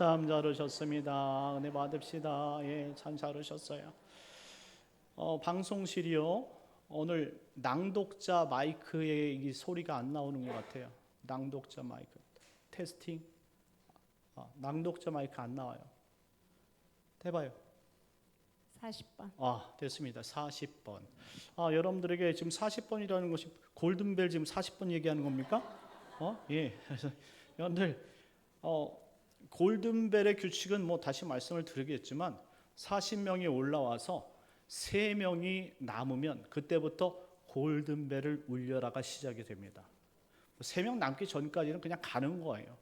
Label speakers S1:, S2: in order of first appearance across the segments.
S1: 참 잘하셨습니다. 은혜 받읍시다. 예, 참 잘하셨어요. 방송실이요. 오늘 낭독자 마이크에 이 소리가 안 나오는 것 같아요. 낭독자 마이크 테스팅. 낭독자 마이크 안 나와요. 해봐요.
S2: 40번.
S1: 됐습니다. 40번. 여러분들에게 지금 40번이라는 것이 골든벨 지금 40번 얘기하는 겁니까? 예. 그래서 여러분들 골든벨의 규칙은 뭐 다시 말씀을 드리겠지만 40명이 올라와서 3명이 남으면 그때부터 골든벨을 울려라가 시작이 됩니다. 3명 남기 전까지는 그냥 가는 거예요.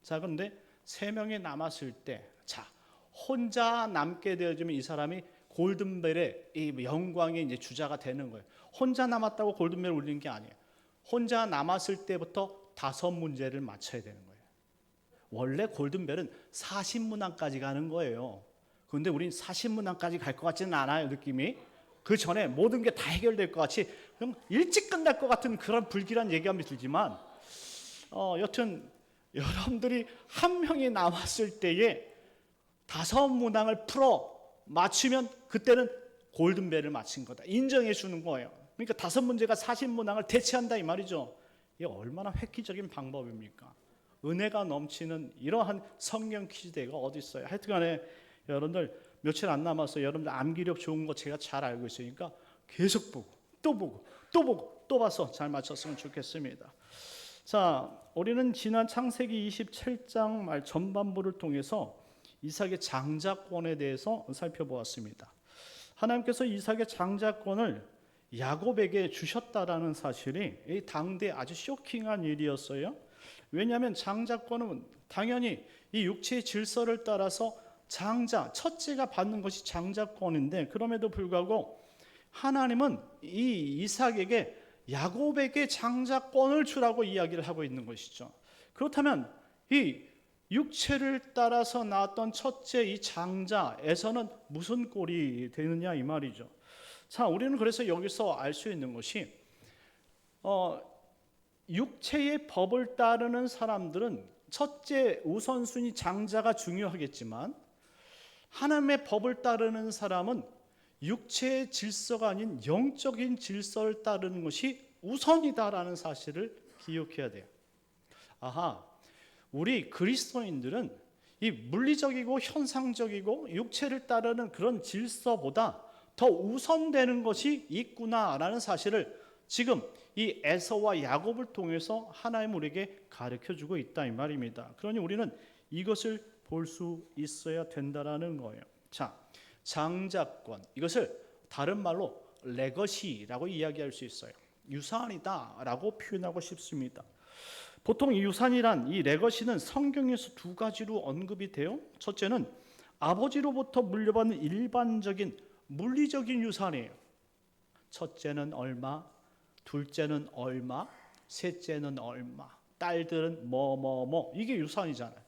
S1: 자, 그런데 3명이 남았을 때, 혼자 남게 되어지면 이 사람이 골든벨의 이 영광의 이제 주자가 되는 거예요. 혼자 남았다고 골든벨을 울리는 게 아니에요. 혼자 남았을 때부터 5문제를 맞춰야 되는 거예요. 원래 골든벨은 40문항까지 가는 거예요. 그런데 우린 40문항까지 갈 것 같지는 않아요, 느낌이. 그 전에 모든 게 다 해결될 것 같이 좀 일찍 끝날 것 같은 그런 불길한 예감이 들지만 여튼 여러분들이 한 명이 남았을 때에 5문항을 풀어 맞추면 그때는 골든벨을 맞춘 거다. 인정해 주는 거예요. 그러니까 5문제가 40문항을 대체한다 이 말이죠. 이게 얼마나 획기적인 방법입니까? 은혜가 넘치는 이러한 성경 퀴즈대가 어디 있어요? 하여튼간에 여러분들 며칠 안 남았어요. 여러분들 암기력 좋은 거 제가 잘 알고 있으니까 계속 보고 또 보고 또 보고 또 봐서 잘 맞췄으면 좋겠습니다. 자, 우리는 지난 창세기 27장 말 전반부를 통해서 이삭의 장자권에 대해서 살펴보았습니다. 하나님께서 이삭의 장자권을 야곱에게 주셨다라는 사실이 당대 아주 쇼킹한 일이었어요. 왜냐하면 장자권은 당연히 이 육체의 질서를 따라서 첫째가 받는 것이 장자권인데, 그럼에도 불구하고 하나님은 이 이삭에게 야곱에게 장자권을 주라고 이야기를 하고 있는 것이죠. 그렇다면 이 육체를 따라서 낳았던 첫째 이 장자에서는 무슨 꼴이 되느냐 이 말이죠. 자, 우리는 그래서 여기서 알 수 있는 것이 육체의 법을 따르는 사람들은 첫째 우선순위 장자가 중요하겠지만, 하나님의 법을 따르는 사람은 육체의 질서가 아닌 영적인 질서를 따르는 것이 우선이다라는 사실을 기억해야 돼요. 우리 그리스도인들은 이 물리적이고 현상적이고 육체를 따르는 그런 질서보다 더 우선되는 것이 있구나라는 사실을 지금 이 에서와 야곱을 통해서 하나님 우리에게 가르쳐주고 있다 이 말입니다. 그러니 우리는 이것을 볼 수 있어야 된다라는 거예요. 자, 장자권, 이것을 다른 말로 레거시라고 이야기할 수 있어요. 유산이다라고 표현하고 싶습니다. 보통 이 유산이란 이 레거시는 성경에서 2가지로 언급이 돼요. 첫째는 아버지로부터 물려받는 일반적인 물리적인 유산이에요. 첫째는 얼마, 둘째는 얼마, 셋째는 얼마, 딸들은 이게 유산이잖아요.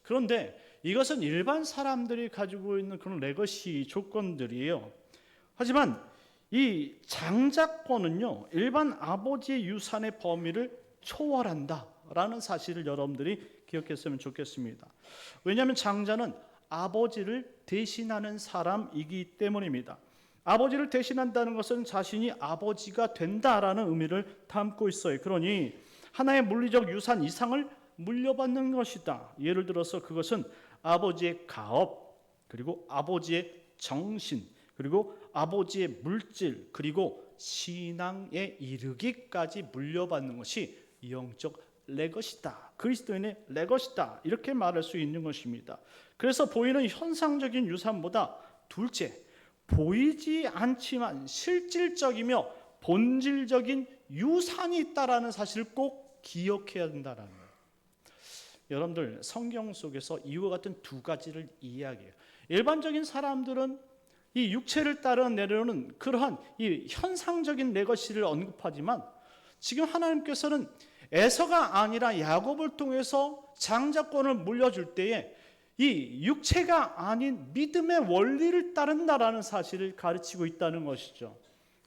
S1: 그런데 이것은 일반 사람들이 가지고 있는 그런 레거시 조건들이에요. 하지만 이 장자권은요, 일반 아버지의 유산의 범위를 초월한다라는 사실을 여러분들이 기억했으면 좋겠습니다. 왜냐하면 장자는 아버지를 대신하는 사람이기 때문입니다. 아버지를 대신한다는 것은 자신이 아버지가 된다라는 의미를 담고 있어요. 그러니 하나의 물리적 유산 이상을 물려받는 것이다. 예를 들어서 그것은 아버지의 가업, 그리고 아버지의 정신, 그리고 아버지의 물질, 그리고 신앙에 이르기까지 물려받는 것이 영적 레거시다. 그리스도인의 레거시다. 이렇게 말할 수 있는 것입니다. 그래서 보이는 현상적인 유산보다 둘째, 보이지 않지만 실질적이며 본질적인 유산이 있다라는 사실을 꼭 기억해야 된다는 거예요. 여러분들 성경 속에서 이와 같은 2가지를 이야기해요. 일반적인 사람들은 이 육체를 따르는 내려오는 그러한 이 현상적인 레거시를 언급하지만, 지금 하나님께서는 에서가 아니라 야곱을 통해서 장자권을 물려줄 때에 이 육체가 아닌 믿음의 원리를 따른다라는 사실을 가르치고 있다는 것이죠.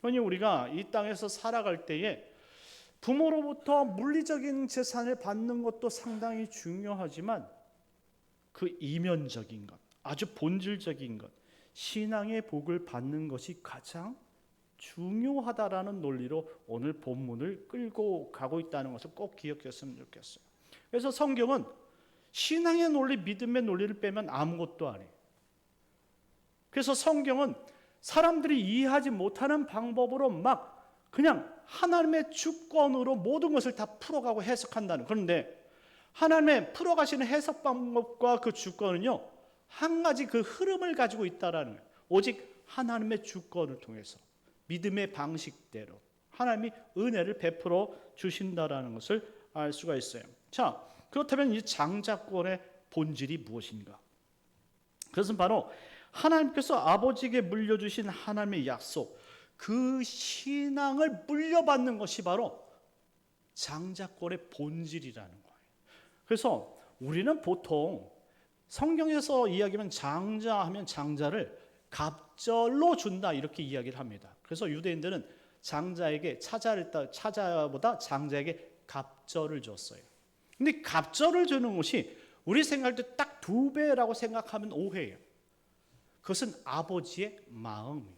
S1: 그러니 우리가 이 땅에서 살아갈 때에 부모로부터 물리적인 재산을 받는 것도 상당히 중요하지만 그 이면적인 것, 아주 본질적인 것, 신앙의 복을 받는 것이 가장 중요하다라는 논리로 오늘 본문을 끌고 가고 있다는 것을 꼭 기억했으면 좋겠어요. 그래서 성경은 신앙의 논리, 믿음의 논리를 빼면 아무것도 아니에요. 그래서 성경은 사람들이 이해하지 못하는 방법으로 막 그냥 하나님의 주권으로 모든 것을 다 풀어가고 해석한다는. 그런데 하나님의 풀어가시는 해석 방법과 그 주권은요, 한 가지 그 흐름을 가지고 있다라는 거예요. 오직 하나님의 주권을 통해서 믿음의 방식대로 하나님이 은혜를 베풀어 주신다라는 것을 알 수가 있어요. 자, 그렇다면 이 장자권의 본질이 무엇인가? 그것은 바로 하나님께서 아버지에게 물려주신 하나님의 약속, 그 신앙을 물려받는 것이 바로 장자권의 본질이라는 거예요. 그래서 우리는 보통 성경에서 이야기하면 장자하면 장자를 갑절로 준다 이렇게 이야기를 합니다. 그래서 유대인들은 장자에게 차자보다 장자에게 갑절을 줬어요. 근데 갑절을 주는 것이 우리 생각할 때 딱 2배라고 생각하면 오해예요. 그것은 아버지의 마음이에요.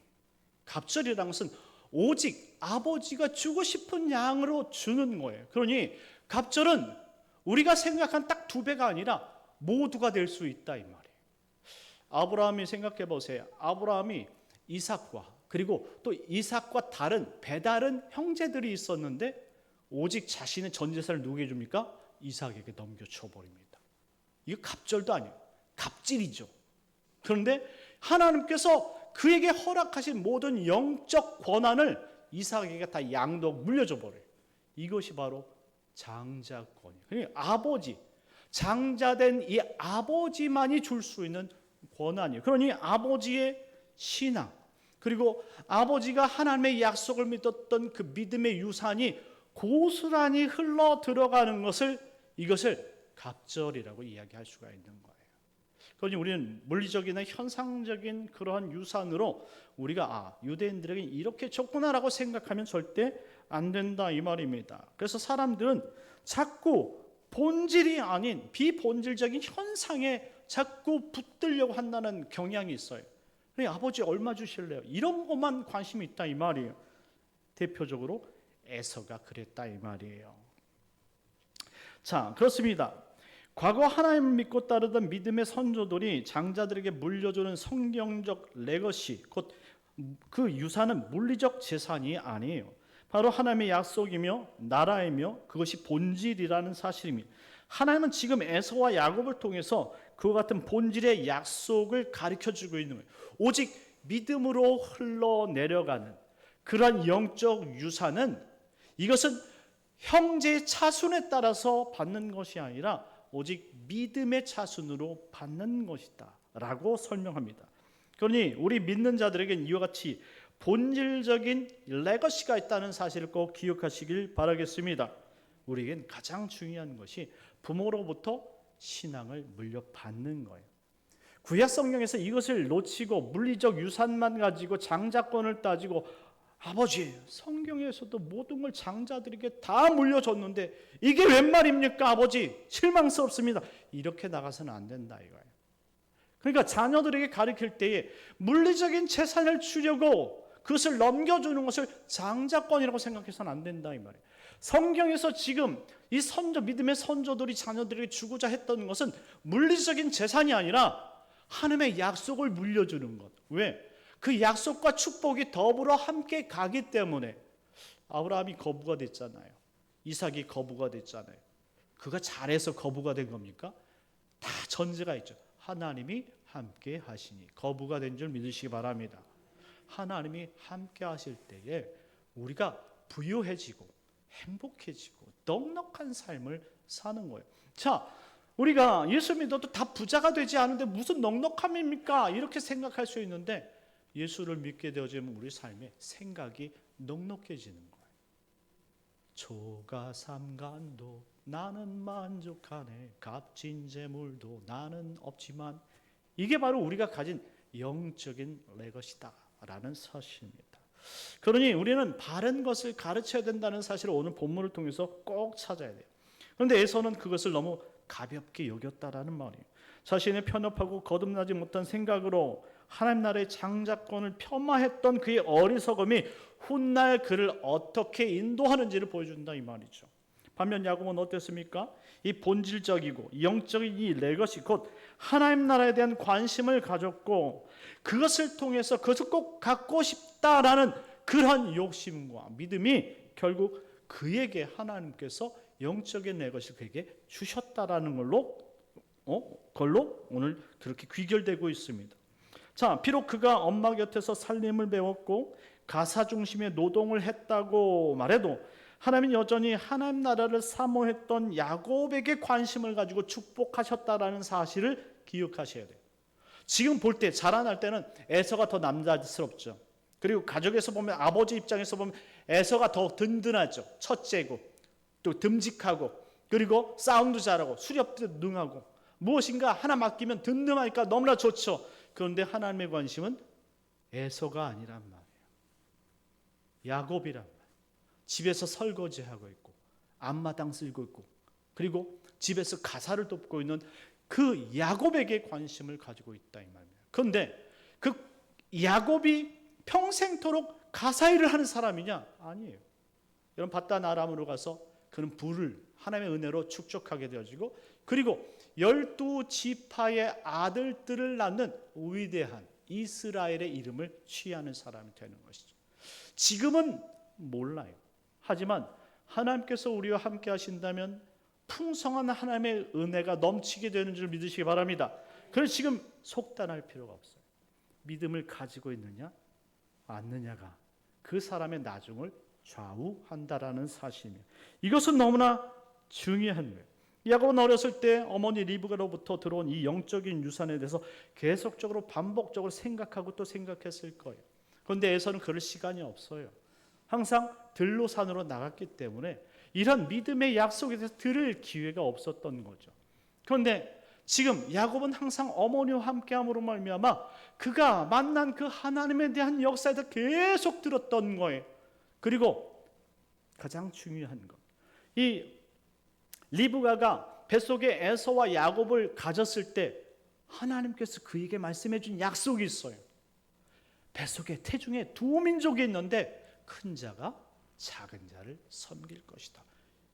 S1: 갑절이라는 것은 오직 아버지가 주고 싶은 양으로 주는 거예요. 그러니 갑절은 우리가 생각한 딱 2배가 아니라 모두가 될 수 있다 이 말이에요. 아브라함이 생각해 보세요. 아브라함이 이삭과 그리고 또 이삭과 배다른 형제들이 있었는데 오직 자신의 전 재산을 누구에게 줍니까? 이삭에게 넘겨줘 버립니다. 이거 갑절도 아니에요. 갑질이죠. 그런데 하나님께서 그에게 허락하신 모든 영적 권한을 이삭에게 다 양도하고 물려줘 버려요. 이것이 바로 장자권이에요. 그러니까 아버지, 장자된 이 아버지만이 줄 수 있는 권한이에요. 그러니 아버지의 신앙, 그리고 아버지가 하나님의 약속을 믿었던 그 믿음의 유산이 고스란히 흘러 들어가는 이것을 갑절이라고 이야기할 수가 있는 거예요. 그러니 우리는 물리적이나 현상적인 그러한 유산으로 우리가 유대인들에게 이렇게 줬구나라고 생각하면 절대 안 된다 이 말입니다. 그래서 사람들은 자꾸 본질이 아닌 비본질적인 현상에 자꾸 붙들려고 한다는 경향이 있어요. 아버지 얼마 주실래요? 이런 것만 관심이 있다 이 말이에요. 대표적으로 에서가 그랬다 이 말이에요. 자, 그렇습니다. 과거 하나님을 믿고 따르던 믿음의 선조들이 장자들에게 물려주는 성경적 레거시, 곧 그 유산은 물리적 재산이 아니에요. 바로 하나님의 약속이며 나라이며 그것이 본질이라는 사실입니다. 하나님은 지금 에서와 야곱을 통해서 그와 같은 본질의 약속을 가르쳐주고 있는 거예요. 오직 믿음으로 흘러내려가는 그러한 영적 유산은 이것은 형제의 차순에 따라서 받는 것이 아니라 오직 믿음의 차순으로 받는 것이다 라고 설명합니다. 그러니 우리 믿는 자들에겐 이와 같이 본질적인 레거시가 있다는 사실을 꼭 기억하시길 바라겠습니다. 우리에겐 가장 중요한 것이 부모로부터 신앙을 물려받는 거예요. 구약 성경에서 이것을 놓치고 물리적 유산만 가지고 장자권을 따지고 아버지, 성경에서도 모든 걸 장자들에게 다 물려줬는데 이게 웬 말입니까 아버지? 실망스럽습니다. 이렇게 나가서는 안 된다 이거예요. 그러니까 자녀들에게 가르칠 때에 물리적인 재산을 주려고 그것을 넘겨주는 것을 장자권이라고 생각해서는 안 된다 이 말이에요. 성경에서 지금 이 믿음의 선조들이 자녀들에게 주고자 했던 것은 물리적인 재산이 아니라 하나님의 약속을 물려주는 것. 왜? 그 약속과 축복이 더불어 함께 가기 때문에. 아브라함이 거부가 됐잖아요. 이삭이 거부가 됐잖아요. 그가 잘해서 거부가 된 겁니까? 다 전제가 있죠. 하나님이 함께 하시니 거부가 된 줄 믿으시기 바랍니다. 하나님이 함께 하실 때에 우리가 부유해지고 행복해지고 넉넉한 삶을 사는 거예요. 자, 우리가 예수 믿어도 다 부자가 되지 않은데 무슨 넉넉함입니까? 이렇게 생각할 수 있는데 예수를 믿게 되어지면 우리 삶의 생각이 넉넉해지는 거예요. 초가삼간도 나는 만족하네, 값진 재물도 나는 없지만, 이게 바로 우리가 가진 영적인 레거시다 라는 사실입니다. 그러니 우리는 바른 것을 가르쳐야 된다는 사실을 오늘 본문을 통해서 꼭 찾아야 돼요. 그런데 에서는 그것을 너무 가볍게 여겼다라는 말이에요. 자신의 편협하고 거듭나지 못한 생각으로 하나님 나라의 장자권을 폄하했던 그의 어리석음이 훗날 그를 어떻게 인도하는지를 보여준다 이 말이죠. 반면 야곱은 어땠습니까? 이 본질적이고 영적인 이 레거시 곧 하나님 나라에 대한 관심을 가졌고 그것을 통해서 그것을 꼭 갖고 싶다라는 그런 욕심과 믿음이 결국 그에게 하나님께서 영적인 레거시를 그에게 주셨다라는 걸로 오늘 그렇게 귀결되고 있습니다. 자, 비록 그가 엄마 곁에서 살림을 배웠고 가사 중심의 노동을 했다고 말해도 하나님은 여전히 하나님 나라를 사모했던 야곱에게 관심을 가지고 축복하셨다라는 사실을 기억하셔야 돼요. 지금 볼 때 자라날 때는 에서가 더 남자스럽죠. 그리고 가족에서 보면 아버지 입장에서 보면 에서가 더 든든하죠. 첫째고 또 듬직하고 그리고 싸움도 잘하고 수렵도 능하고 무엇인가 하나 맡기면 든든하니까 너무나 좋죠. 그런데 하나님의 관심은 에서가 아니란 말이에요. 야곱이란 말이에요. 집에서 설거지하고 있고 앞마당 쓸고 있고 그리고 집에서 가사를 돕고 있는 그 야곱에게 관심을 가지고 있다 이 말입니다. 그런데 그 야곱이 평생토록 가사 일을 하는 사람이냐? 아니에요. 여러분 바단 아람으로 가서 그는 부를 하나님의 은혜로 축적하게 되어지고 그리고 12지파의 아들들을 낳는 위대한 이스라엘의 이름을 취하는 사람이 되는 것이죠. 지금은 몰라요. 하지만 하나님께서 우리와 함께 하신다면 풍성한 하나님의 은혜가 넘치게 되는 줄 믿으시기 바랍니다. 그래서 지금 속단할 필요가 없어요. 믿음을 가지고 있느냐 않느냐가 그 사람의 나중을 좌우한다라는 사실이에요. 이것은 너무나 중요한 거예요. 야곱은 어렸을 때 어머니 리브가로부터 들어온 이 영적인 유산에 대해서 계속적으로 반복적으로 생각하고 또 생각했을 거예요. 그런데 에서는 그럴 시간이 없어요. 항상 들로 산으로 나갔기 때문에 이런 믿음의 약속에 대해서 들을 기회가 없었던 거죠. 그런데 지금 야곱은 항상 어머니와 함께함으로 말미암아 그가 만난 그 하나님에 대한 역사에 대해서 계속 들었던 거예요. 그리고 가장 중요한 것, 이 리브가가 뱃속에 에서와 야곱을 가졌을 때 하나님께서 그에게 말씀해 준 약속이 있어요. 뱃속에 태중에 두 민족이 있는데 큰 자가 작은 자를 섬길 것이다.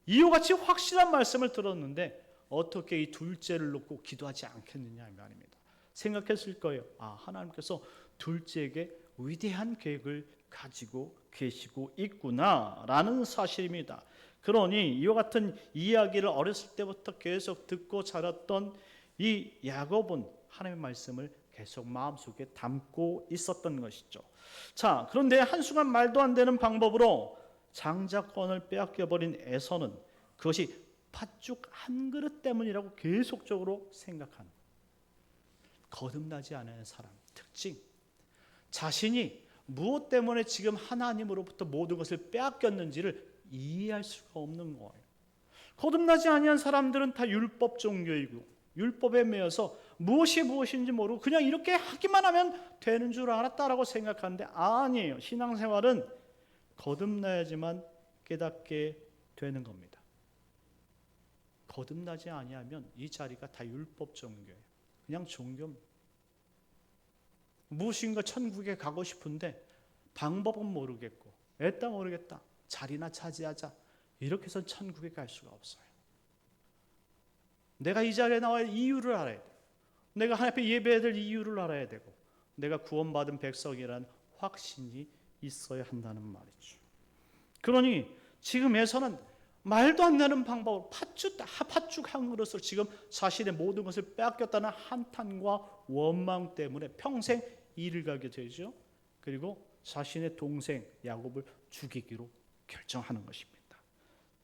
S1: 이와 같이 확실한 말씀을 들었는데 어떻게 이 둘째를 놓고 기도하지 않겠느냐 이 말입니다. 생각했을 거예요. 하나님께서 둘째에게 위대한 계획을 가지고 계시고 있구나라는 사실입니다. 그러니 이와 같은 이야기를 어렸을 때부터 계속 듣고 자랐던 이 야곱은 하나님의 말씀을 계속 마음속에 담고 있었던 것이죠. 자, 그런데 한순간 말도 안 되는 방법으로 장자권을 빼앗겨버린 에서는 그것이 팥죽 한 그릇 때문이라고 계속적으로 생각하는 거듭나지 않은 사람 특징, 자신이 무엇 때문에 지금 하나님으로부터 모든 것을 빼앗겼는지를 이해할 수가 없는 거예요. 거듭나지 아니한 사람들은 다 율법 종교이고 율법에 매여서 무엇이 무엇인지 모르고 그냥 이렇게 하기만 하면 되는 줄 알았다라고 생각하는데 아니에요. 신앙생활은 거듭나야지만 깨닫게 되는 겁니다. 거듭나지 아니하면 이 자리가 다 율법 종교예요. 그냥 종교입니다. 무엇인가 천국에 가고 싶은데 방법은 모르겠고 애따 모르겠다. 자리나 차지하자. 이렇게 해서 천국에 갈 수가 없어요. 내가 이 자리에 나와야 이유를 알아야 돼요. 내가 하나님 앞에 예배해야 될 이유를 알아야 되고 내가 구원받은 백성이라는 확신이 있어야 한다는 말이죠. 그러니 지금에서는 말도 안 되는 방법으로 팥죽 한 그릇을 지금 자신의 모든 것을 빼앗겼다는 한탄과 원망 때문에 평생 일을 가게 되죠. 그리고 자신의 동생 야곱을 죽이기로 결정하는 것입니다.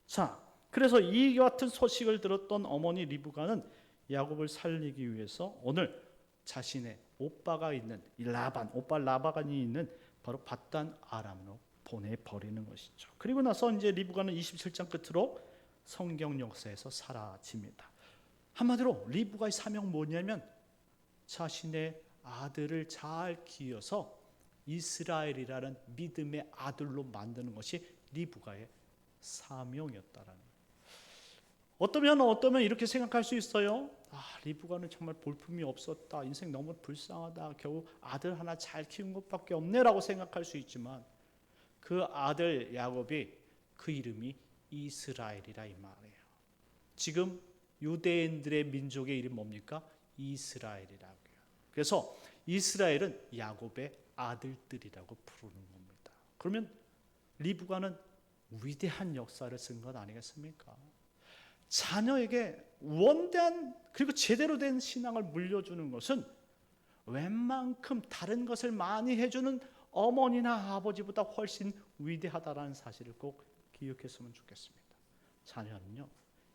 S1: 자, 그래서 이 같은 소식을 들었던 어머니 리브가는 야곱을 살리기 위해서 오늘 자신의 오빠가 있는 이 라반, 오빠 라반이 있는 바로 밧단 아람으로 보내버리는 것이죠. 그리고 나서 이제 리브가는 27장 끝으로 성경 역사에서 사라집니다. 한마디로 리브가의 사명 뭐냐면 자신의 아들을 잘 기어서 이스라엘이라는 믿음의 아들로 만드는 것이 리브가의 사명이었다라는 거예요. 어떠면 이렇게 생각할 수 있어요. 리브가는 정말 볼품이 없었다. 인생 너무 불쌍하다. 겨우 아들 하나 잘 키운 것밖에 없네라고 생각할 수 있지만 그 아들 야곱이 그 이름이 이스라엘이라 이 말이에요. 지금 유대인들의 민족의 이름 뭡니까? 이스라엘이라고요. 그래서 이스라엘은 야곱의 아들들이라고 부르는 겁니다. 그러면 리브가는 위대한 역사를 쓴 것 아니겠습니까? 자녀에게 원대한 그리고 제대로 된 신앙을 물려주는 것은 웬만큼 다른 것을 많이 해주는 어머니나 아버지보다 훨씬 위대하다라는 사실을 꼭 기억했으면 좋겠습니다. 자녀는요,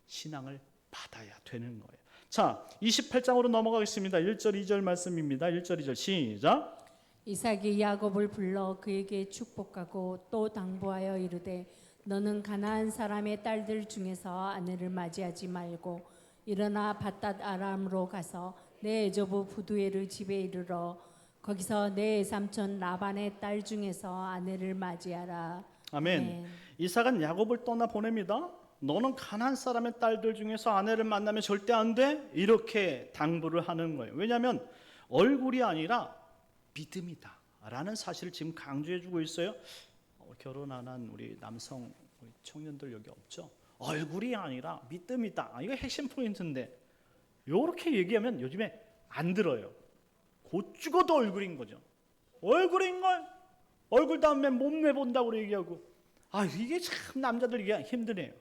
S1: 신앙을 받아야 되는 거예요. 자, 28장으로 넘어가겠습니다. 1절 2절 말씀입니다. 1절 2절 시작.
S2: 이삭이 야곱을 불러 그에게 축복하고 또 당부하여 이르되 너는 가나안 사람의 딸들 중에서 아내를 맞이하지 말고 일어나 밧닷 아람으로 가서 내 애조부 부두엘의 집에 이르러 거기서 내 삼촌 라반의 딸 중에서 아내를 맞이하라.
S1: 아멘. 이삭은 야곱을 떠나 보냅니다. 너는 가나안 사람의 딸들 중에서 아내를 만나면 절대 안 돼. 이렇게 당부를 하는 거예요. 왜냐하면 얼굴이 아니라 믿음이다 라는 사실을 지금 강조해주고 있어요. 결혼 안 한 우리 남성 우리 청년들 여기 없죠? 얼굴이 아니라 믿음이다. 이거 핵심 포인트인데 이렇게 얘기하면 요즘에 안 들어요. 곧 죽어도 얼굴인 거죠. 얼굴인 걸 얼굴 다음에 몸매 본다고 얘기하고 이게 참 남자들 이게 힘드네요.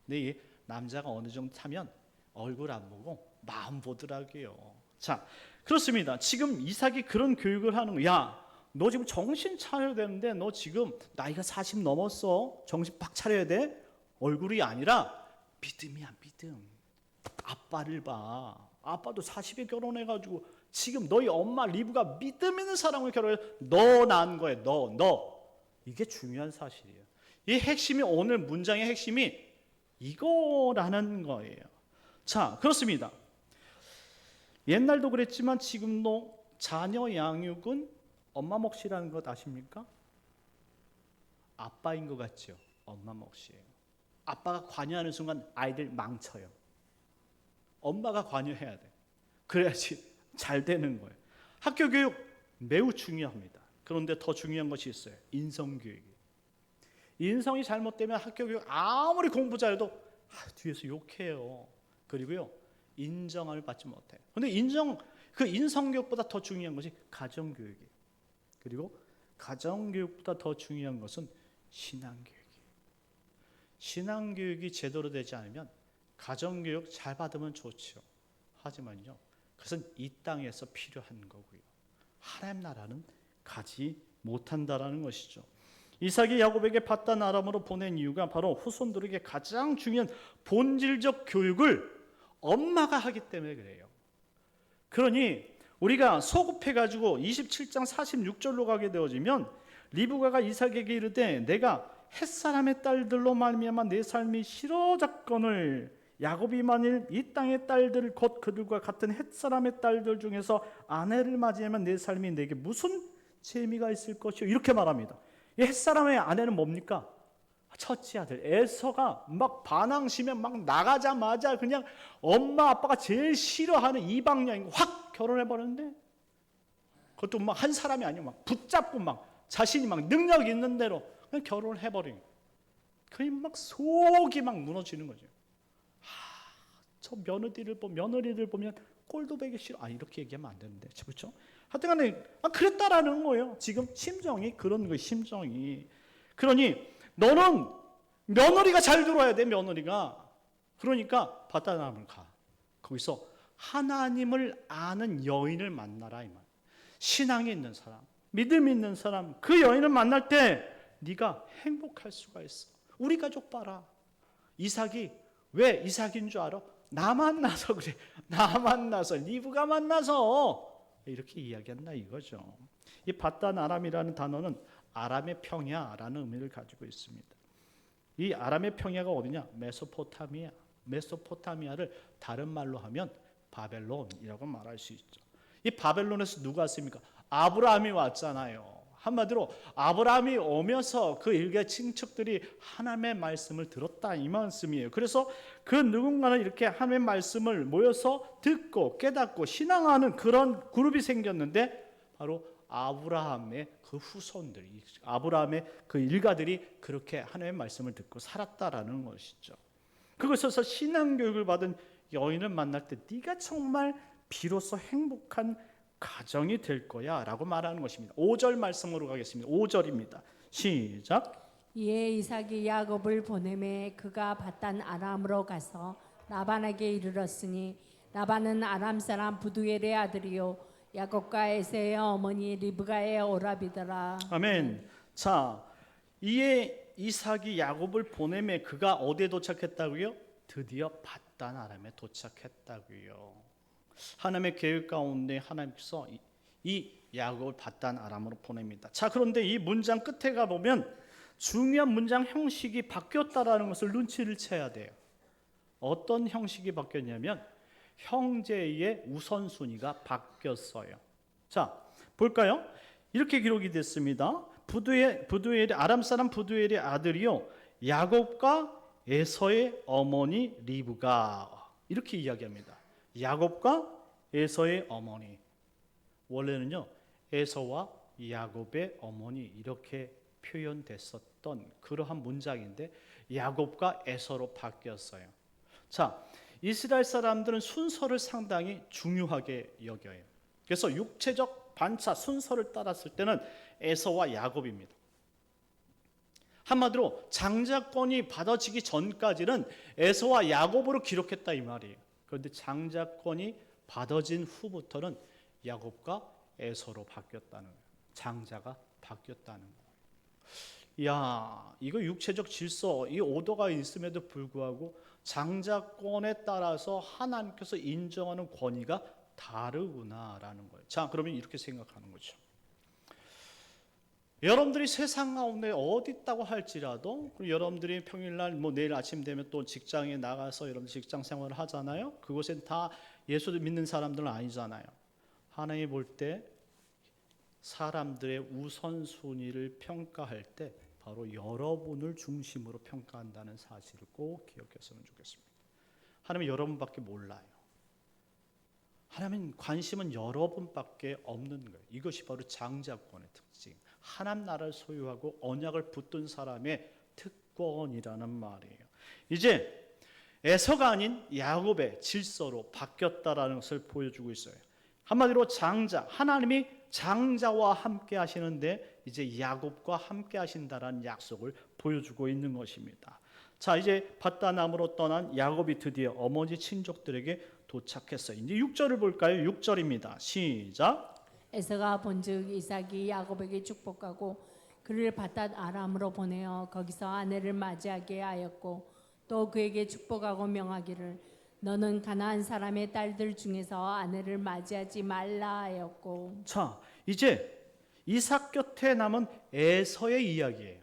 S1: 근데 이 남자가 어느 정도 타면 얼굴 안 보고 마음 보더라고요. 자, 그렇습니다. 지금 이삭이 그런 교육을 하는 거야. 야, 너 지금 정신 차려야 되는데 너 지금 나이가 40 넘었어. 정신 팍 차려야 돼. 얼굴이 아니라 믿음이야, 믿음. 아빠를 봐. 아빠도 40에 결혼해가지고 지금 너희 엄마 리브가 믿음 있는 사람을 결혼해. 너 낳은 거야. 너. 이게 중요한 사실이에요. 이 핵심이 오늘 문장의 핵심이 이거라는 거예요. 자, 그렇습니다. 옛날도 그랬지만 지금도 자녀 양육은 엄마 몫이라는 것 아십니까? 아빠인 것 같죠? 엄마 몫이에요. 아빠가 관여하는 순간 아이들 망쳐요. 엄마가 관여해야 돼. 그래야지 잘 되는 거예요. 학교 교육 매우 중요합니다. 그런데 더 중요한 것이 있어요. 인성교육이. 인성이 잘못되면 학교 교육 아무리 공부 잘해도 뒤에서 욕해요. 그리고요, 인정을 받지 못해요. 그런데 그 인성교육보다 더 중요한 것이 가정교육이에요. 그리고 가정교육보다 더 중요한 것은 신앙교육이에요. 신앙교육이 제대로 되지 않으면 가정교육 잘 받으면 좋죠. 하지만요, 그것은 이 땅에서 필요한 거고요. 하나님 나라는 가지 못한다라는 것이죠. 이삭이 야곱에게 밧단 아람으로 보낸 이유가 바로 후손들에게 가장 중요한 본질적 교육을 엄마가 하기 때문에 그래요. 그러니 우리가 소급해가지고 27장 46절로 가게 되어지면 리브가가 이삭에게 이르되 내가 햇사람의 딸들로 말미암아 내 삶이 싫어졌거늘 야곱이 만일 이 땅의 딸들 곧 그들과 같은 햇사람의 딸들 중에서 아내를 맞이하면 내 삶이 내게 무슨 재미가 있을 것이요 이렇게 말합니다. 이 햇사람의 아내는 뭡니까? 첫째 아들 에서가 막 반항심에 막 나가자마자 그냥 엄마 아빠가 제일 싫어하는 이방 여인 확 결혼해버렸는데 그것도 막 한 사람이 아니고 막 붙잡고 막 자신이 막 능력 있는 대로 그냥 결혼을 해버린 그게 막 속이 막 무너지는 거죠. 저 며느리들 보면 꼴도 보기 싫어. 이렇게 얘기하면 안 되는데, 그렇죠? 하여튼간에 그랬다라는 거예요. 지금 심정이 그런 거예요. 심정이. 그러니 너는 며느리가 잘 들어야 돼. 며느리가. 그러니까 바다나무를 가. 거기서 하나님을 아는 여인을 만나라 이 말. 신앙이 있는 사람, 믿음이 있는 사람, 그 여인을 만날 때 네가 행복할 수가 있어. 우리 가족 봐라. 이삭이 왜 이삭인 줄 알아? 나 만나서 그래. 나 만나서 리브가 만나서 이렇게 이야기한다 이거죠. 이 밧단 아람이라는 단어는 아람의 평야라는 의미를 가지고 있습니다. 이 아람의 평야가 어디냐? 메소포타미아. 메소포타미아를 다른 말로 하면 바벨론이라고 말할 수 있죠. 이 바벨론에서 누가 왔습니까? 아브라함이 왔잖아요. 한마디로 아브라함이 오면서 그 일개 친척들이 하나님의 말씀을 들었다 이 말씀이에요. 그래서 그 누군가는 이렇게 하나님의 말씀을 모여서 듣고 깨닫고 신앙하는 그런 그룹이 생겼는데 바로 아브라함의 그 후손들, 아브라함의 그 일가들이 그렇게 하나님의 말씀을 듣고 살았다라는 것이죠. 그것에서 신앙 교육을 받은 여인을 만날 때 네가 정말 비로소 행복한 가정이 될 거야 라고 말하는 것입니다. 5절 말씀으로 가겠습니다. 5절입니다. 시작.
S2: 이에 이삭이 야곱을 보내매 그가 바단 아람으로 가서 라반에게 이르렀으니 라반은 아람 사람 부두엘의 아들이요 야곱과 에서의 어머니 리브가의 오라비더라.
S1: 아멘. 자, 이에 이삭이 야곱을 보내매 그가 어디에 도착했다고요? 드디어 바단 아람에 도착했다고요. 하나님의 계획 가운데 하나님께서 이 야곱을 바단 아람으로 보냅니다. 자, 그런데 이 문장 끝에 가 보면 중요한 문장 형식이 바뀌었다라는 것을 눈치를 채야 돼요. 어떤 형식이 바뀌었냐면 형제의 우선순위가 바뀌었어요. 자, 볼까요? 이렇게 기록이 됐습니다. 부두엘의 아람 사람 부두엘의 아들이요 야곱과 에서의 어머니 리브가 이렇게 이야기합니다. 야곱과 에서의 어머니. 원래는요 에서와 야곱의 어머니 이렇게 표현됐었던 그러한 문장인데 야곱과 에서로 바뀌었어요. 자, 이스라엘 사람들은 순서를 상당히 중요하게 여겨요. 그래서 육체적 반차 순서를 따랐을 때는 에서와 야곱입니다. 한마디로 장자권이 받아지기 전까지는 에서와 야곱으로 기록했다 이 말이에요. 그런데 장자권이 받아진 후부터는 야곱과 에서로 바뀌었다는 거예요. 장자가 바뀌었다는 거예요. 이야, 이거 육체적 질서, 이 오더가 있음에도 불구하고 장자권에 따라서 하나님께서 인정하는 권위가 다르구나라는 거예요. 자, 그러면 이렇게 생각하는 거죠. 여러분들이 세상 가운데 어디 있다고 할지라도 여러분들이 평일날 내일 아침 되면 또 직장에 나가서 여러분 직장 생활을 하잖아요. 그곳엔 다 예수 믿는 사람들은 아니잖아요. 하나님 볼 때 사람들의 우선순위를 평가할 때 바로 여러분을 중심으로 평가한다는 사실을 꼭 기억했으면 좋겠습니다. 하나님은 여러분밖에 몰라요. 하나님 관심은 여러분밖에 없는 거예요. 이것이 바로 장자권의 특징. 하나님 나라를 소유하고 언약을 붙든 사람의 특권이라는 말이에요. 이제 에서가 아닌 야곱의 질서로 바뀌었다라는 것을 보여주고 있어요. 한마디로 장자, 하나님이 장자와 함께 하시는데 이제 야곱과 함께 하신다라는 약속을 보여주고 있는 것입니다. 자, 이제 밧단암으로 떠난 야곱이 드디어 어머니 친족들에게 도착했어요. 이제 6절을 볼까요? 6절입니다. 시작.
S2: 에서가 본즉 이삭이 야곱에게 축복하고 그를 밧단 아람으로 보내어 거기서 아내를 맞이하게 하였고 또 그에게 축복하고 명하기를 너는 가나안 사람의 딸들 중에서 아내를 맞이하지 말라 하였고.
S1: 자, 이제 이삭 곁에 남은 에서의 이야기예요.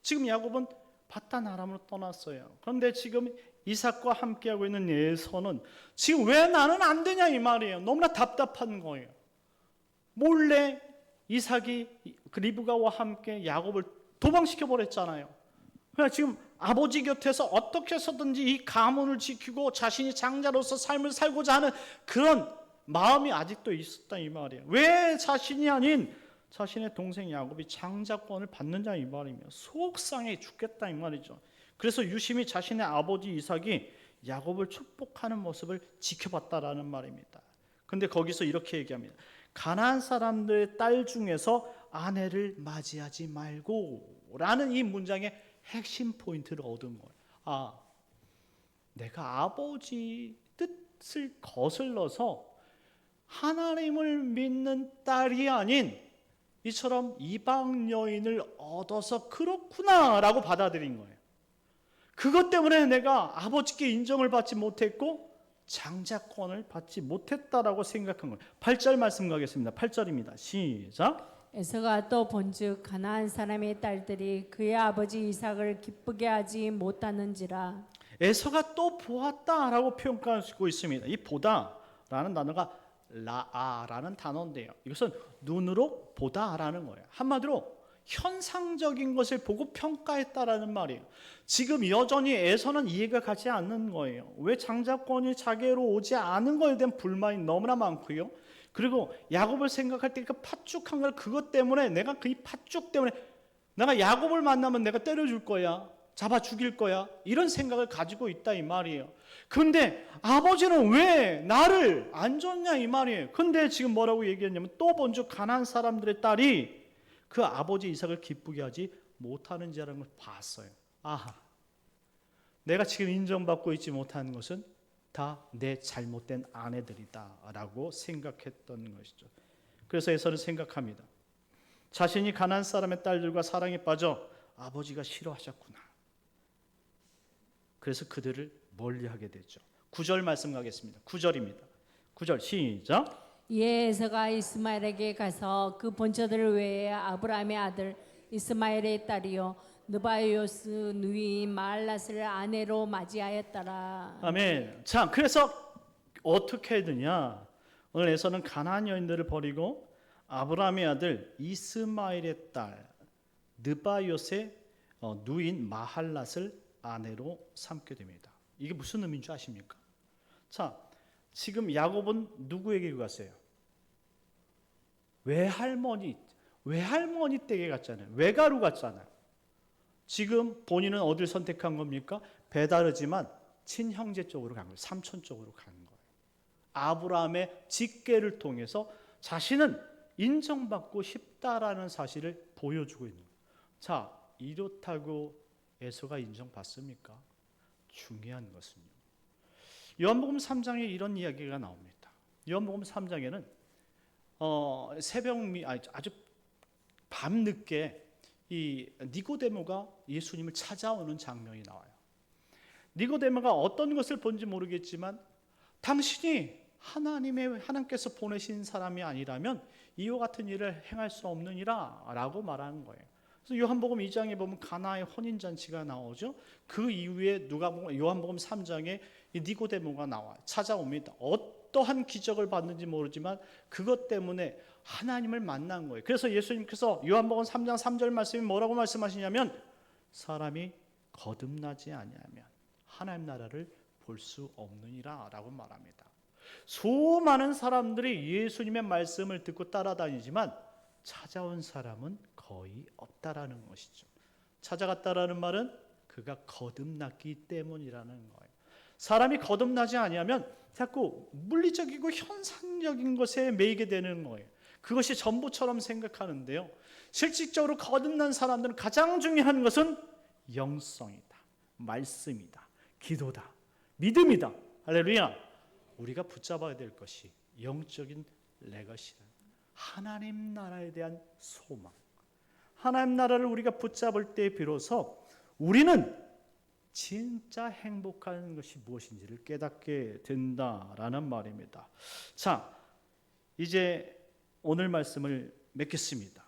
S1: 지금 야곱은 밧단 아람으로 떠났어요. 그런데 지금 이삭과 함께하고 있는 에서는 지금 왜 나는 안 되냐 이 말이에요. 너무나 답답한 거예요. 몰래 이삭이 그 리브가와 함께 야곱을 도망시켜 버렸잖아요. 그러니까 지금 아버지 곁에서 어떻게 해서든지 이 가문을 지키고 자신이 장자로서 삶을 살고자 하는 그런 마음이 아직도 있었다 이 말이에요. 왜 자신이 아닌 자신의 동생 야곱이 장자권을 받느냐 이 말이며 속상해 죽겠다 이 말이죠. 그래서 유심히 자신의 아버지 이삭이 야곱을 축복하는 모습을 지켜봤다라는 말입니다. 근데 거기서 이렇게 얘기합니다. 가나안 사람들의 딸 중에서 아내를 맞이하지 말고 라는 이 문장의 핵심 포인트를 얻은 거예요. 아, 내가 아버지 뜻을 거슬러서 하나님을 믿는 딸이 아닌 이처럼 이방 여인을 얻어서 그렇구나라고 받아들인 거예요. 그것 때문에 내가 아버지께 인정을 받지 못했고 장자권을 받지 못했다라고 생각한 거예요. 8절 말씀 가겠습니다. 8절입니다. 시작.
S2: 에서가 또 본즉 가나안 사람의 딸들이 그의 아버지 이삭을 기쁘게 하지 못하는지라.
S1: 에서가 또 보았다라고 평가하고 있습니다. 이 보다라는 단어가 라아라는 단어인데요. 이것은 눈으로 보다라는 거예요. 한마디로 현상적인 것을 보고 평가했다라는 말이에요. 지금 여전히 에서는 이해가 가지 않는 거예요. 왜 장자권이 자기로 오지 않은 거에 대한 불만이 너무나 많고요. 그리고 야곱을 생각할 때 그 팥죽한 걸 그것 때문에 내가 그 팥죽 때문에 내가 야곱을 만나면 내가 때려줄 거야. 잡아 죽일 거야. 이런 생각을 가지고 있다 이 말이에요. 근데 아버지는 왜 나를 안 줬냐 이 말이에요. 근데 지금 뭐라고 얘기했냐면 또 먼저 가나안 사람들의 딸이 그 아버지 이삭을 기쁘게 하지 못하는지라는 걸 봤어요. 아하, 내가 지금 인정받고 있지 못하는 것은 다 내 잘못된 아내들이다 라고 생각했던 것이죠. 그래서 에서는 생각합니다. 자신이 가나안 사람의 딸들과 사랑에 빠져 아버지가 싫어하셨구나. 그래서 그들을 멀리하게 됐죠. 9절 말씀 가겠습니다. 9절입니다. 9절 시작.
S2: 이에 에서가 이스마엘에게 가서 그 본처들 외에 아브라함의 아들 이스마엘의 딸이요 느바요스 누이인 마알랏을 아내로 맞이하였더라.
S1: 아멘. 자, 그래서 어떻게 했느냐? 오늘 에서는 가나안 여인들을 버리고 아브라함의 아들 이스마엘의 딸 느바요스의 누인 마할랏을 아내로 삼게 됩니다. 이게 무슨 의미인 줄 아십니까? 자, 지금 야곱은 누구에게 갔어요? 외할머니 댁에 갔잖아요. 외가로 갔잖아요. 지금 본인은 어딜 선택한 겁니까? 배다르지만 친형제 쪽으로 간 거예요. 삼촌 쪽으로 간 거예요. 아브라함의 직계를 통해서 자신은 인정받고 싶다라는 사실을 보여주고 있는 거예요. 자, 이렇다고 에서가 인정받습니까? 중요한 것은요. 요한복음 3장에 이런 이야기가 나옵니다. 요한복음 3장에는 아주 밤늦게 이 니고데모가 예수님을 찾아오는 장면이 나와요. 니고데모가 어떤 것을 본지 모르겠지만 당신이 하나님께서 보내신 사람이 아니라면 이와 같은 일을 행할 수 없느니라 라고 말하는 거예요. 그래서 요한복음 2장에 보면 가나의 혼인잔치가 나오죠. 그 이후에 요한복음 3장에 니고데모가 나와요. 찾아옵니다. 어떠한 기적을 받는지 모르지만 그것 때문에 하나님을 만난 거예요. 그래서 예수님께서 요한복음 3장 3절 말씀이 뭐라고 말씀하시냐면 사람이 거듭나지 아니하면 하나님 나라를 볼 수 없느니라 라고 말합니다. 수많은 사람들이 예수님의 말씀을 듣고 따라다니지만 찾아온 사람은 거의 없다라는 것이죠. 찾아갔다라는 말은 그가 거듭났기 때문이라는 거예요. 사람이 거듭나지 아니하면 자꾸 물리적이고 현상적인 것에 매이게 되는 거예요. 그것이 전부처럼 생각하는데요. 실질적으로 거듭난 사람들은 가장 중요한 것은 영성이다, 말씀이다, 기도다, 믿음이다. 할렐루야. 우리가 붙잡아야 될 것이 영적인 레거시다. 하나님 나라에 대한 소망. 하나님 나라를 우리가 붙잡을 때 비로소 우리는 진짜 행복한 것이 무엇인지를 깨닫게 된다라는 말입니다. 자, 이제 오늘 말씀을 맺겠습니다.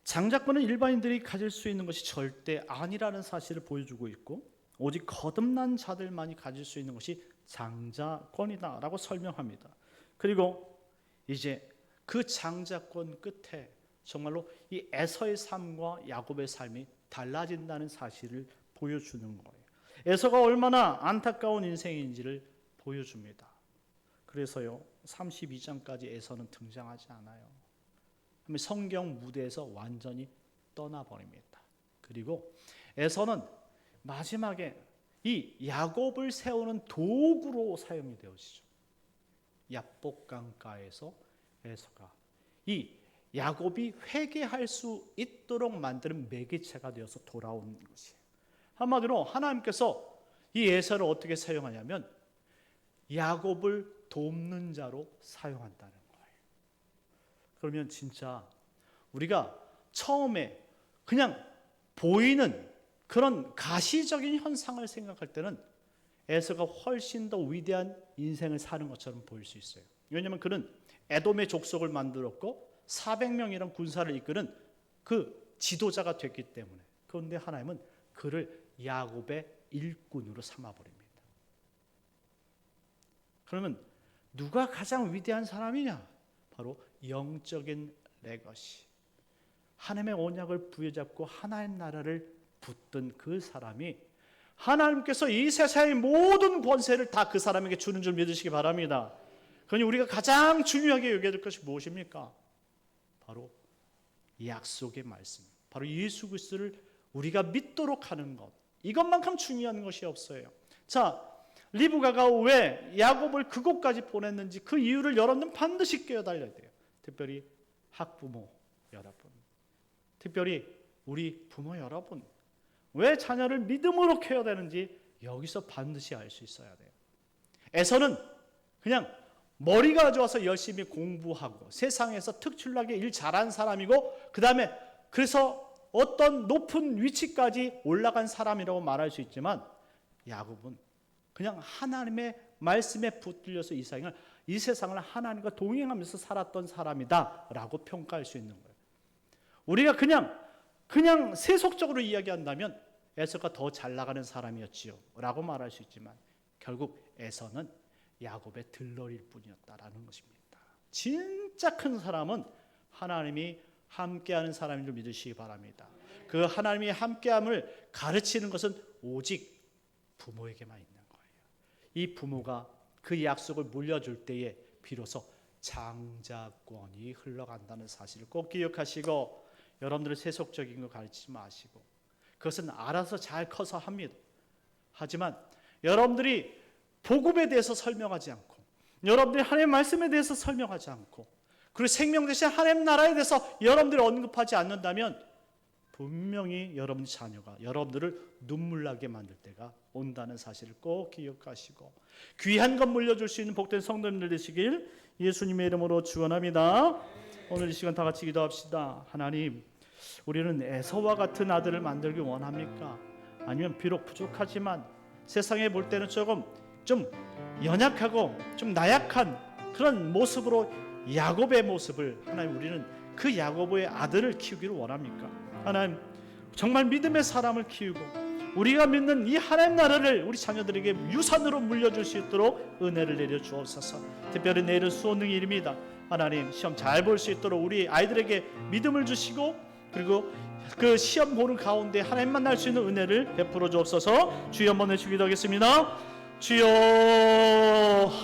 S1: 장자권은 일반인들이 가질 수 있는 것이 절대 아니라는 사실을 보여주고 있고 오직 거듭난 자들만이 가질 수 있는 것이 장자권이다라고 설명합니다. 그리고 이제 그 장자권 끝에 정말로 이 에서의 삶과 야곱의 삶이 달라진다는 사실을 보여주는 거예요. 에서가 얼마나 안타까운 인생인지를 보여줍니다. 그래서요 32장까지 에서는 등장하지 않아요. 성경 무대에서 완전히 떠나버립니다. 그리고 에서는 마지막에 이 야곱을 세우는 도구로 사용이 되어지죠. 야복강가에서 에서가 이 야곱이 회개할 수 있도록 만드는 매개체가 되어서 돌아온 것이에요. 한마디로 하나님께서 이 에서를 어떻게 사용하냐면 야곱을 돕는 자로 사용한다는 거예요. 그러면 진짜 우리가 처음에 그냥 보이는 그런 가시적인 현상을 생각할 때는 에서가 훨씬 더 위대한 인생을 사는 것처럼 보일 수 있어요. 왜냐하면 그는 에돔의 족속을 만들었고 400명이란 군사를 이끄는 그 지도자가 됐기 때문에. 그런데 하나님은 그를 야곱의 일꾼으로 삼아버립니다. 그러면 누가 가장 위대한 사람이냐? 바로 영적인 레거시. 하나님의 언약을 부여잡고 하나님 나라를 붙든 그 사람이 하나님께서 이 세상의 모든 권세를 다 그 사람에게 주는 줄 믿으시기 바랍니다. 그러니 우리가 가장 중요하게 여겨야 될 것이 무엇입니까? 바로 약속의 말씀, 바로 예수 그리스도를 우리가 믿도록 하는 것, 이것만큼 중요한 것이 없어요. 자, 리브가가 왜 야곱을 그곳까지 보냈는지 그 이유를 여러분은 반드시 깨달아야 돼요. 특별히 학부모 여러분, 특별히 우리 부모 여러분, 왜 자녀를 믿음으로 키워야 되는지 여기서 반드시 알 수 있어야 돼요. 에서는 그냥 머리가 좋아서 열심히 공부하고 세상에서 특출나게 일 잘한 사람이고 그 다음에 그래서 어떤 높은 위치까지 올라간 사람이라고 말할 수 있지만, 야곱은 그냥 하나님의 말씀에 붙들려서 이 세상을 하나님과 동행하면서 살았던 사람이다 라고 평가할 수 있는 거예요. 우리가 그냥 세속적으로 이야기한다면 에서가 더 잘 나가는 사람이었지요 라고 말할 수 있지만, 결국 에서는 야곱의 들러리일 뿐이었다라는 것입니다. 진짜 큰 사람은 하나님이 함께하는 사람인 줄 믿으시기 바랍니다. 그 하나님이 함께함을 가르치는 것은 오직 부모에게만 있는 거예요. 이 부모가 그 약속을 물려줄 때에 비로소 장자권이 흘러간다는 사실을 꼭 기억하시고, 여러분들은 세속적인 거 가르치지 마시고, 그것은 알아서 잘 커서 합니다. 하지만 여러분들이 복음에 대해서 설명하지 않고, 여러분들이 하나님의 말씀에 대해서 설명하지 않고, 그리고 생명 대신 하나님 나라에 대해서 여러분들이 언급하지 않는다면 분명히 여러분 자녀가 여러분들을 눈물 나게 만들 때가 온다는 사실을 꼭 기억하시고, 귀한 것 물려줄 수 있는 복된 성도님들 되시길 예수님의 이름으로 축원합니다. 오늘 이 시간 다 같이 기도합시다. 하나님, 우리는 에서와 같은 아들을 만들기 원합니까? 아니면 비록 부족하지만 세상에 볼 때는 좀 연약하고 좀 나약한 그런 모습으로 야곱의 모습을, 하나님 우리는 그 야곱의 아들을 키우기를 원합니까? 하나님, 정말 믿음의 사람을 키우고 우리가 믿는 이 하나님 나라를 우리 자녀들에게 유산으로 물려줄 수 있도록 은혜를 내려 주옵소서. 특별히 내일은 수원능일입니다. 하나님, 시험 잘 볼 수 있도록 우리 아이들에게 믿음을 주시고, 그리고 그 시험 보는 가운데 하나님 만날 수 있는 은혜를 베풀어 주옵소서. 주여 한번 외치고 기도하겠습니다. 주여,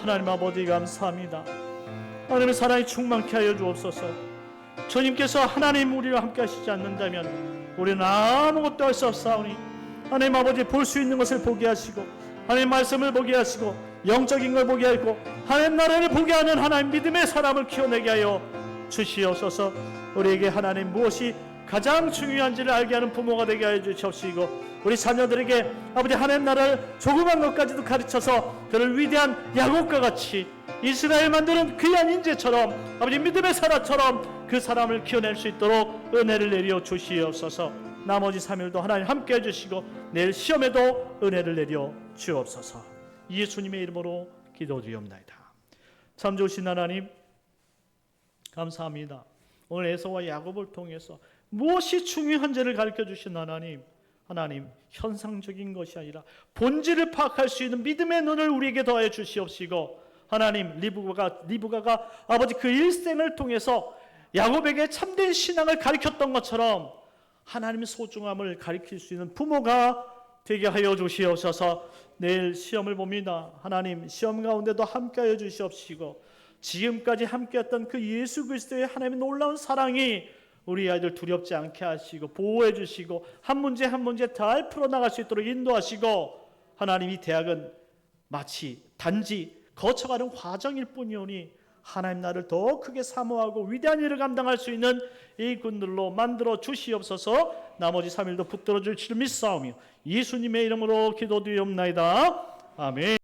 S1: 하나님 아버지 감사합니다. 하나님의 사랑이 충만케 하여 주옵소서. 주님께서 하나님 우리와 함께 하시지 않는다면 우리는 아무것도 할 수 없사오니, 하나님 아버지 볼 수 있는 것을 보게 하시고, 하나님 말씀을 보게 하시고, 영적인 걸 보게 하고, 하나님 나라를 보게 하는 하나님 믿음의 사람을 키워내게 하여 주시옵소서. 우리에게 하나님 무엇이 가장 중요한지를 알게 하는 부모가 되게 하여 주시옵시고, 우리 자녀들에게 아버지 하나님 나라를 조그만 것까지도 가르쳐서 그를 위대한 야곱과 같이 이스라엘 만드는 귀한 인재처럼, 아버지 믿음의 사람처럼 그 사람을 키워낼 수 있도록 은혜를 내려 주시옵소서. 나머지 3일도 하나님 함께 해주시고 내일 시험에도 은혜를 내려 주옵소서. 예수님의 이름으로 기도드리옵나이다. 참 좋으신 하나님, 감사합니다. 오늘 에서와 야곱을 통해서 무엇이 중요한지를 가르쳐 주신 하나님, 현상적인 것이 아니라 본질을 파악할 수 있는 믿음의 눈을 우리에게 더하여 주시옵시고, 하나님, 리브가가 아버지 그 일생을 통해서 야곱에게 참된 신앙을 가르쳤던 것처럼 하나님의 소중함을 가르칠 수 있는 부모가 되게 하여 주시옵소서. 내일 시험을 봅니다. 하나님, 시험 가운데도 함께하여 주시옵시고, 지금까지 함께했던 그 예수 그리스도의 하나님의 놀라운 사랑이 우리 아이들 두렵지 않게 하시고 보호해 주시고 한 문제 한 문제 잘 풀어나갈 수 있도록 인도하시고, 하나님, 이 대학은 마치 단지 거쳐가는 과정일 뿐이오니 하나님 나를 더 크게 사모하고 위대한 일을 감당할 수 있는 일꾼들로 만들어 주시옵소서. 나머지 3일도 붙들어 주실 줄 믿사오며 예수님의 이름으로 기도드리옵나이다. 아멘.